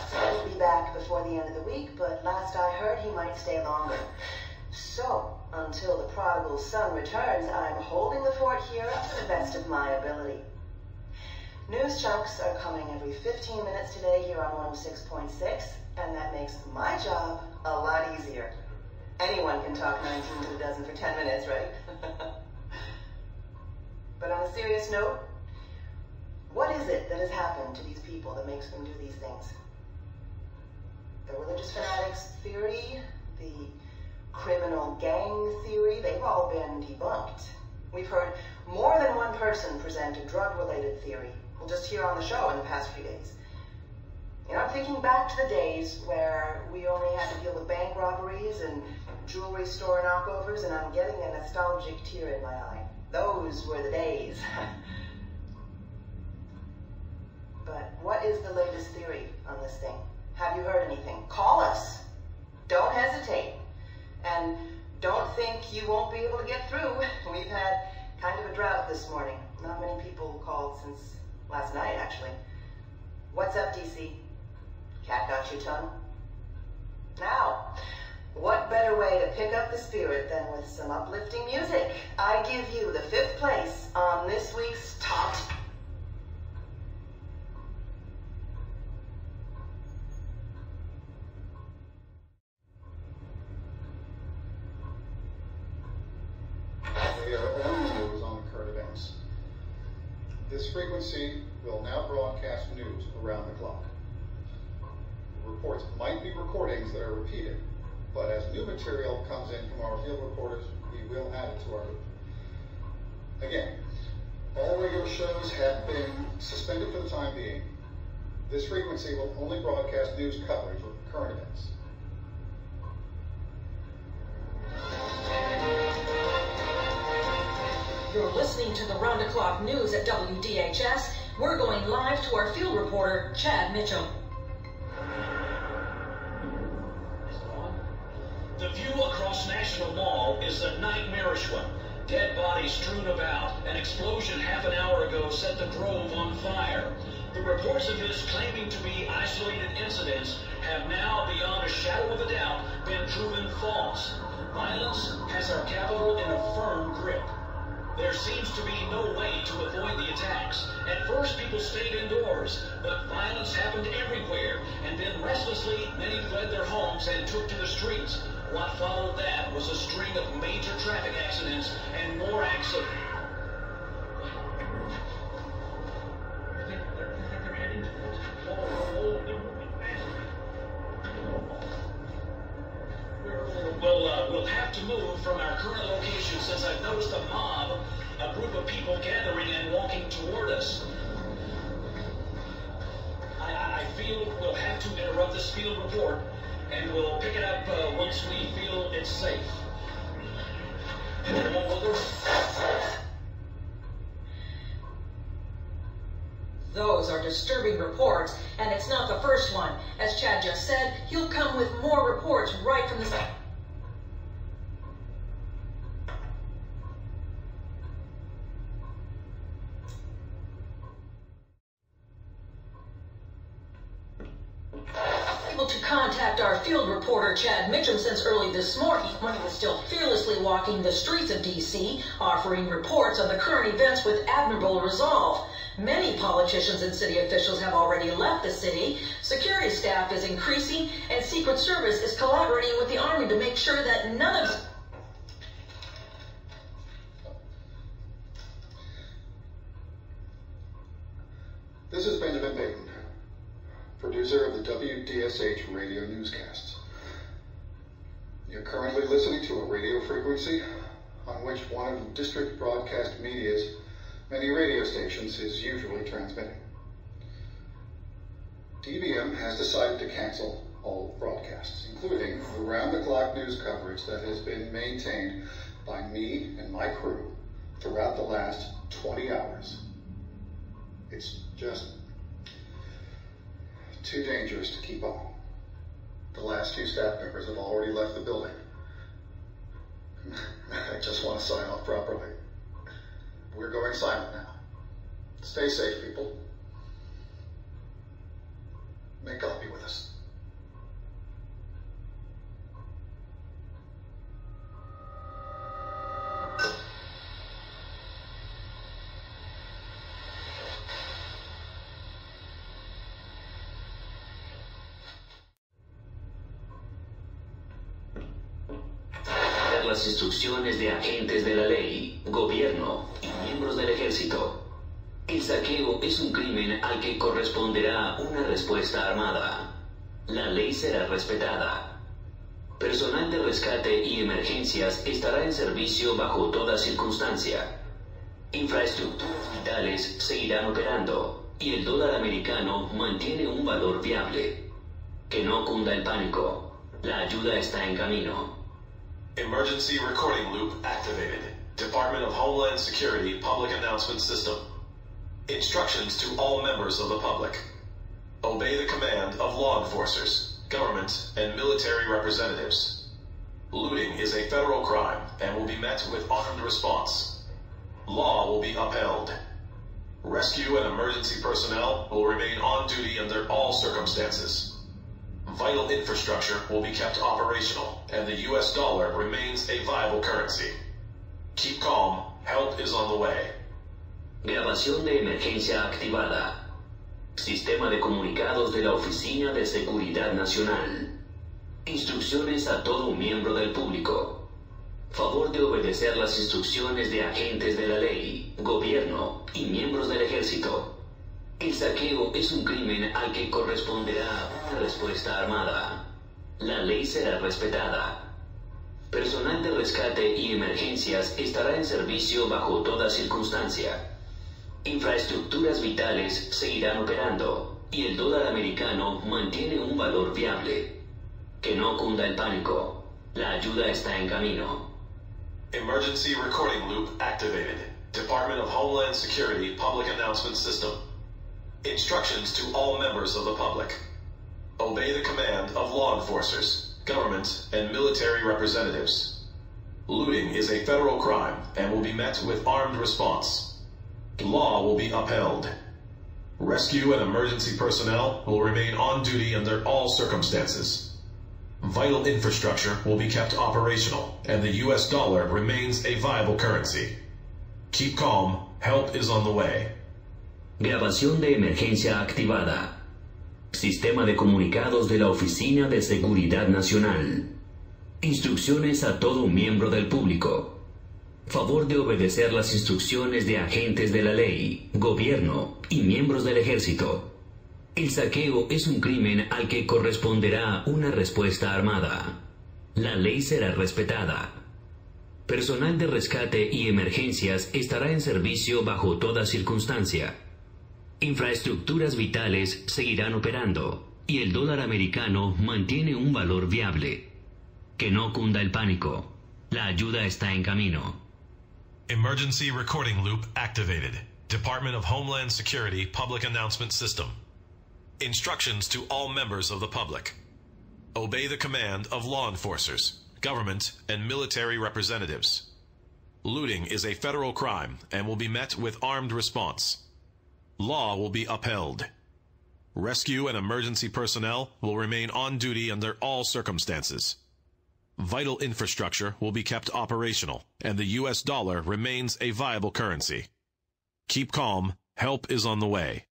Supposed to be back before the end of the week, but last I heard he might stay longer. So, until the prodigal son returns, I'm holding the fort here up to the best of my ability. News chunks are coming every 15 minutes today here on 106.6, and that makes my job a lot easier. Anyone can talk 19 to the dozen for 10 minutes, right? But on a serious note, what is it that has happened to these people that makes them do these things? The religious fanatics theory, the criminal gang theory, they've all been debunked. We've heard more than one person present a drug-related theory, well, just here on the show in the past few days. You know, I'm thinking back to the days where we only had to deal with bank robberies and jewelry store knockovers, and I'm getting a nostalgic tear in my eye. Those were the days. But what is the latest theory on this thing? Have you heard anything? Call us. Don't hesitate. And don't think you won't be able to get through. We've had kind of a drought this morning. Not many people called since last night, actually. What's up, DC? Cat got your tongue? Now, what better way to pick up the spirit than with some uplifting music? I give you the 5th place on this week's Top. We are only news on current events. This frequency will now broadcast news around the clock. Reports might be recordings that are repeated, but as new material comes in from our field reporters, we will add it to our loop. Again, all radio shows have been suspended for the time being. This frequency will only broadcast news coverage of current events. You're listening to the round-the-clock news at WDHS. We're going live to our field reporter, Chad Mitchell. The view across National Mall is a nightmarish one. Dead bodies strewn about. An explosion half an hour ago set the Grove on fire. The reports of this claiming to be isolated incidents have now, beyond a shadow of a doubt, been proven false. Violence has our capital in a firm grip. There seems to be no way to avoid the attacks. At first, people stayed indoors, but violence happened everywhere, and then restlessly, many fled their homes and took to the streets. What followed that was a string of major traffic accidents and more acts of... They're heading towards... We'll have to move from our current location since I've noticed a mob, a group of people gathering and walking toward us. I feel we'll have to interrupt this field report, and we'll pick it up once we feel it's safe. Those are disturbing reports, and it's not the first one. As Chad just said, he'll come with more reports right from the... Able to contact our field reporter Chad Mitchell since early this morning when he was still fearlessly walking the streets of D.C., offering reports on the current events with admirable resolve. Many politicians and city officials have already left the city. Security staff is increasing, and Secret Service is collaborating with the Army to make sure that none of... This is Benjamin Baton, producer of the WDSH radio newscasts. You're currently listening to a radio frequency on which one of the district broadcast media's many radio stations is usually transmitting. DBM has decided to cancel all broadcasts, including the round-the-clock news coverage that has been maintained by me and my crew throughout the last 20 hours. It's just too dangerous to keep on. The last 2 staff members have already left the building. I just want to sign off properly. We're going silent now. Stay safe, people. May God be with us. Las instrucciones de agentes de la ley, gobierno y miembros del ejército. El saqueo es un crimen al que corresponderá una respuesta armada. La ley será respetada. Personal de rescate y emergencias estará en servicio bajo toda circunstancia. Infraestructuras vitales seguirán operando y el dólar americano mantiene un valor viable. Que no cunda el pánico. La ayuda está en camino. Emergency recording loop activated. Department of Homeland Security public announcement system. Instructions to all members of the public. Obey the command of law enforcers, government, and military representatives. Looting is a federal crime and will be met with armed response. Law will be upheld. Rescue and emergency personnel will remain on duty under all circumstances. Vital infrastructure will be kept operational, and the U.S. dollar remains a viable currency. Keep calm. Help is on the way. Grabación de emergencia activada. Sistema de comunicados de la Oficina de Seguridad Nacional. Instrucciones a todo miembro del público. Favor de obedecer las instrucciones de agentes de la ley, gobierno y miembros del ejército. El saqueo es un crimen al que corresponderá una respuesta armada. La ley será respetada. Personal de rescate y emergencias estará en servicio bajo toda circunstancia. Infraestructuras vitales seguirán operando y el dólar americano mantiene un valor viable. Que no cunda el pánico. La ayuda está en camino. Emergency recording loop activated. Department of Homeland Security public announcement system. Instructions to all members of the public. Obey the command of law enforcers, government, and military representatives. Looting is a federal crime and will be met with armed response. Law will be upheld. Rescue and emergency personnel will remain on duty under all circumstances. Vital infrastructure will be kept operational, and the U.S. dollar remains a viable currency. Keep calm. Help is on the way. Grabación de emergencia activada. Sistema de comunicados de la Oficina de Seguridad Nacional. Instrucciones a todo miembro del público. Favor de obedecer las instrucciones de agentes de la ley, gobierno y miembros del ejército. El saqueo es un crimen al que corresponderá una respuesta armada. La ley será respetada. Personal de rescate y emergencias estará en servicio bajo toda circunstancia. Infraestructuras vitales seguirán operando y el dólar americano mantiene un valor viable. Que no cunda el pánico. La ayuda está en camino. Emergency recording loop activated. Department of Homeland Security public announcement system. Instructions to all members of the public. Obey the command of law enforcers, government, and military representatives. Looting is a federal crime and will be met with armed response. Law will be upheld. Rescue and emergency personnel will remain on duty under all circumstances. Vital infrastructure will be kept operational, and the U.S. dollar remains a viable currency. Keep calm. Help is on the way.